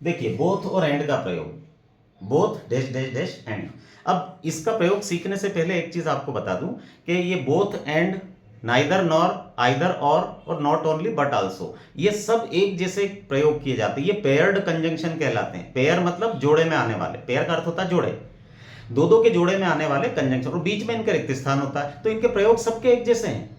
देखिए बोथ और एंड का प्रयोग, both dash dash dash and. अब इसका प्रयोग सीखने से पहले एक चीज आपको बता दूं कि ये both and, neither nor, either और नॉट ओनली बट आल्सो, ये सब एक जैसे प्रयोग किए जाते हैं। ये पेयर्ड कंजंक्शन कहलाते हैं। पेयर मतलब जोड़े में आने वाले, पेयर का अर्थ होता है जोड़े, दो दो के जोड़े में आने वाले कंजंक्शन, और बीच में इनका रिक्त स्थान होता है, तो इनके प्रयोग सबके एक जैसे हैं।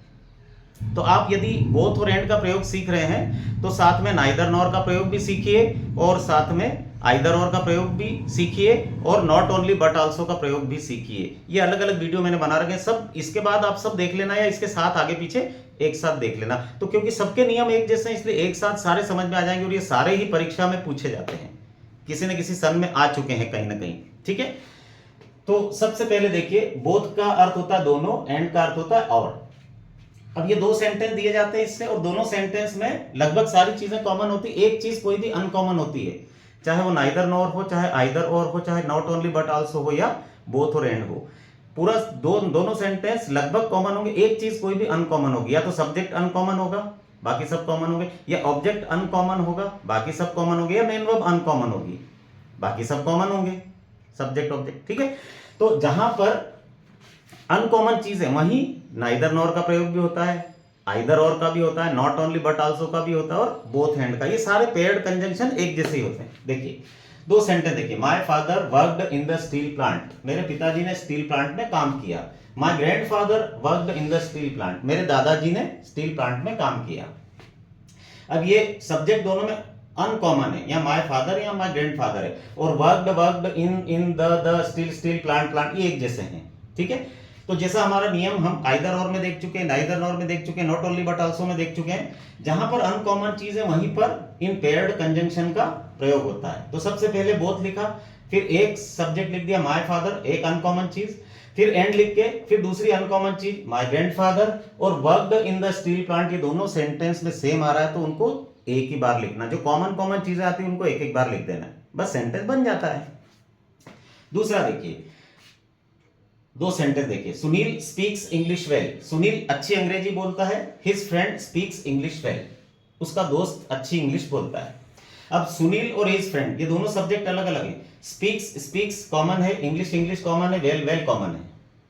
तो आप यदि बोथ और एंड का प्रयोग सीख रहे हैं तो साथ में नाइदर नॉर का प्रयोग भी सीखिए, और साथ में आइदर और का प्रयोग भी सीखिए, और नॉट ओनली बट आल्सो का प्रयोग भी सीखिए। ये अलग अलग वीडियो मैंने बना रखे हैं सब, इसके बाद आप सब देख लेना या इसके साथ आगे पीछे एक साथ देख लेना। तो क्योंकि सबके नियम एक जैसे हैं इसलिए एक साथ सारे समझ में आ जाएंगे, और ये सारे ही परीक्षा में पूछे जाते हैं, किसी न किसी सन में आ चुके हैं कहीं ना कहीं। ठीक है, तो सबसे पहले देखिए बोथ का अर्थ होता है दोनों, एंड का अर्थ होता है और। अब ये दो सेंटेंस दिए जाते हैं इससे, और दोनों सेंटेंस में लगभग सारी चीजें कॉमन होती है, एक चीज कोई भी अनकॉमन होती है, चाहे वो नाइदर नॉर हो, चाहे आइदर और हो, चाहे नॉट ओनली बट आल्सो हो, या बोथ और एंड हो। पूरा दोनों सेंटेंस लगभग कॉमन होंगे, एक चीज कोई भी अनकॉमन होगी, या तो सब्जेक्ट अनकॉमन होगा बाकी सब कॉमन होंगे, या ऑब्जेक्ट अनकॉमन होगा बाकी सब कॉमन होंगे, या मेन वर्ब अनकॉमन होगी बाकी सब कॉमन होंगे, सब्जेक्ट ऑब्जेक्ट। ठीक है, तो जहां पर अनकॉमन चीज है वहीं नाइदर नॉर का प्रयोग भी होता है, आइदर और का भी होता है, नॉट ओनली बट आल्सो का भी होता है, और बोथ हैंड का। ये सारे पेयर्ड कंजंक्शन एक जैसे ही होते हैं। देखिए दो सेंटेंस देखिए, my father worked in the steel plant, मेरे पिताजी ने स्टील प्लांट में काम किया। My grandfather worked in the steel plant, मेरे दादाजी ने स्टील प्लांट में काम किया। अब ये सब्जेक्ट दोनों में अनकॉमन है, या माय फादर या माय ग्रैंडफादर है, और worked in the steel plant ये एक जैसे हैं। ठीक है, तो जैसा हमारा नियम हम आइदर और में देख चुके हैं, नाइदर नॉर में देख चुके हैं, नॉट ओनली बट आल्सो में देख चुके हैं, जहां पर अनकॉमन चीज है वहीं पर इन पेयर्ड कंजंक्शन का प्रयोग होता है। तो सबसे पहले बोथ लिखा, फिर एक सब्जेक्ट लिख दिया माय फादर, एक अनकॉमन चीज, फिर एंड लिख के फिर दूसरी अनकॉमन चीज माय ग्रैंडफादर, और worked in the steel plant, ये दोनों सेंटेंस में सेम आ रहा है तो उनको एक ही बार लिखना। जो कॉमन चीजें आती है उनको एक एक बार लिख देना है, बस सेंटेंस बन जाता है। दूसरा देखिए, दो सेंटेंस देखिए, Sunil speaks English well, Sunil अच्छी अंग्रेजी बोलता है, his friend speaks English well, उसका दोस्त अच्छी इंग्लिश बोलता है। अब सुनील और हिज फ्रेंड ये दोनों सब्जेक्ट अलग अलग हैं, स्पीक्स कॉमन है, इंग्लिश कॉमन है, वेल कॉमन है।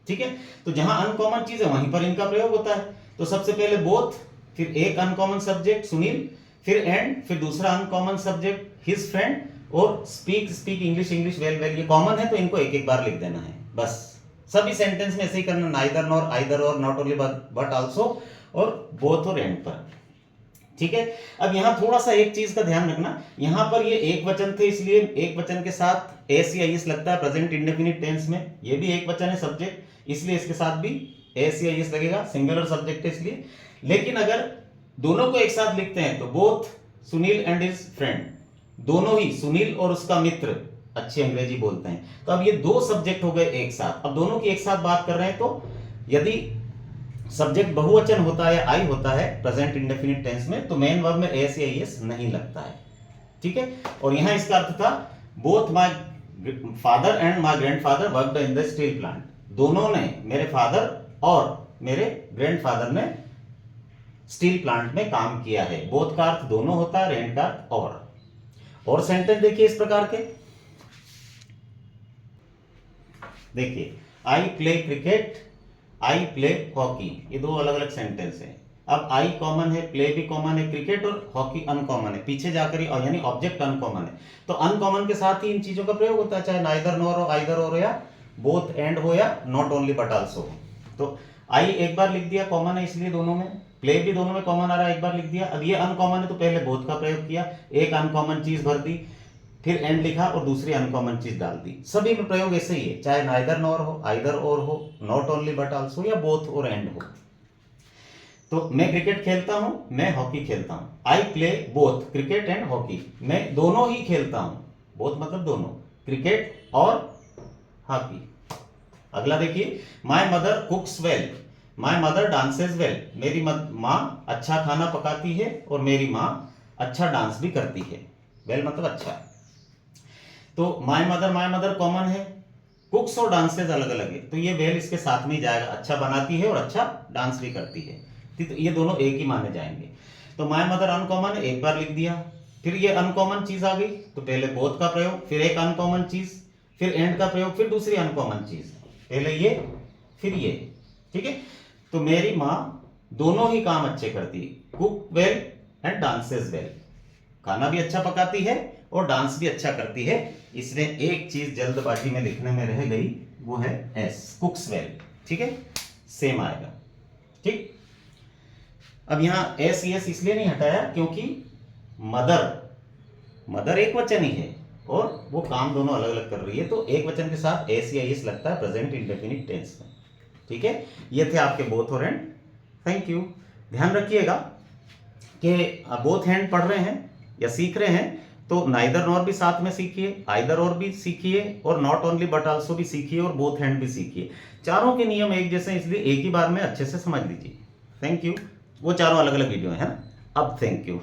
ठीक है, तो जहां अनकॉमन चीज है वहीं पर इनका प्रयोग होता है। तो सबसे पहले बोथ, फिर एक अनकॉमन सब्जेक्ट सुनील, फिर एंड, फिर दूसरा अनकॉमन सब्जेक्ट हिज फ्रेंड, और स्पीक इंग्लिश वेल ये कॉमन है तो इनको एक एक बार लिख देना है। बस सभी सेंटेंस में ऐसे ही करना, नाइदर नॉर, आइदर और, नॉट ओनली बट आल्सो, और बोथ और एंड पर। ठीक है, अब यहां थोड़ा सा एक चीज का ध्यान रखना, यहां पर ये एक वचन थे इसलिए एक वचन के साथ एस या इस लगता है प्रेजेंट इंडेफिनिट टेंस में, ये भी एक वचन है सब्जेक्ट इसलिए इसके साथ भी एस या इस लगेगा, सिंगुलर सब्जेक्ट है इसलिए। लेकिन अगर दोनों को एक साथ लिखते हैं तो both Sunil and his friend, दोनों ही सुनील और उसका मित्र अच्छी अंग्रेजी बोलते हैं। तो अब ये दो सब्जेक्ट हो गए एक साथ, अब दोनों की एक साथ बात कर रहे हैं, तो यदि सब्जेक्ट बहुवचन होता है या आई होता है प्रेजेंट इंडेफिनिट टेंस में, तो मेन वर्ब में एस या एस नहीं लगता है। ठीक है, और यहां इसका अर्थ था both my father and my grandfather worked in the steel plant, दोनों ने, मेरे फादर और मेरे ग्रैंडफादर ने स्टील प्लांट में काम किया है। बोथ का अर्थ दोनों होता है, एंड का अर्थ और सेंटेंस देखिए इस प्रकार के, देखिए I play cricket, I play hockey, ये दो अलग अलग सेंटेंस हैं। अब आई कॉमन है, प्ले भी कॉमन है, क्रिकेट और हॉकी अनकॉमन है, पीछे जाकर ही यानी ऑब्जेक्ट अनकॉमन है, तो अनकॉमन के साथ ही इन चीजों का प्रयोग होता है, चाहे नाइदर नॉर हो, आइदर और, या बोथ एंड हो, या नॉट ओनली बट आल्सो हो। तो आई एक बार लिख दिया, कॉमन है इसलिए दोनों में, प्ले भी दोनों में कॉमन आ रहा है, एक बार लिख दिया। अब ये अनकॉमन है तो पहले बोथ का प्रयोग किया, एक अनकॉमन चीज भर दी, फिर एंड लिखा और दूसरी अनकॉमन चीज डाल दी। सभी में प्रयोग ऐसे ही है, चाहे नाइदर नॉर हो, आइदर और हो, नॉट ओनली बट आल्सो, या बोथ और एंड हो। तो मैं क्रिकेट खेलता हूं, मैं हॉकी खेलता हूं, I play both cricket and hockey, मैं दोनों ही खेलता हूं, बोथ मतलब दोनों, क्रिकेट और हॉकी। अगला देखिए, my mother कुक्स well, my mother dances well, मेरी माँ अच्छा खाना पकाती है और मेरी माँ अच्छा डांस भी करती है। वेल मतलब अच्छा, तो माय मदर कॉमन है, कुक्स और डांसेस अलग अलग है, तो ये वेल इसके साथ में ही जाएगा, अच्छा बनाती है और अच्छा डांस भी करती है, तो ये दोनों एक ही माने जाएंगे। तो माय मदर अनकॉमन है, एक बार लिख दिया, फिर ये अनकॉमन चीज आ गई, तो पहले बोथ का प्रयोग, फिर एक अनकॉमन चीज, फिर एंड का प्रयोग, फिर दूसरी अनकॉमन चीज, पहले ये फिर ये। ठीक है, तो मेरी माँ दोनों ही काम अच्छे करती है, cook well and dances well, खाना भी अच्छा पकाती है और डांस भी अच्छा करती है। इसने एक चीज जल्दबाजी में लिखने में रह गई, वो है एस, कुक्स वेल। ठीक है, सेम आएगा। ठीक, अब यहां एस यस इसलिए नहीं हटाया क्योंकि मदर एक वचन ही है और वो काम दोनों अलग अलग कर रही है, तो एक वचन के साथ एस या एस लगता है प्रेजेंट इंडेफिनिट टेंस में। ठीक है, ये थे आपके बोथ और एंड। Thank you. ध्यान रखिएगा कि बोथ हैंड पढ़ रहे हैं या सीख रहे हैं तो नाइदर नॉर भी साथ में सीखिए, आइदर और भी सीखिए, और नॉट ओनली बट आल्सो भी सीखिए, और बोथ हैंड भी सीखिए। चारों के नियम एक जैसे, इसलिए एक ही बार में अच्छे से समझ लीजिए। Thank you. वो चारों अलग अलग वीडियो है ना। अब थैंक यू।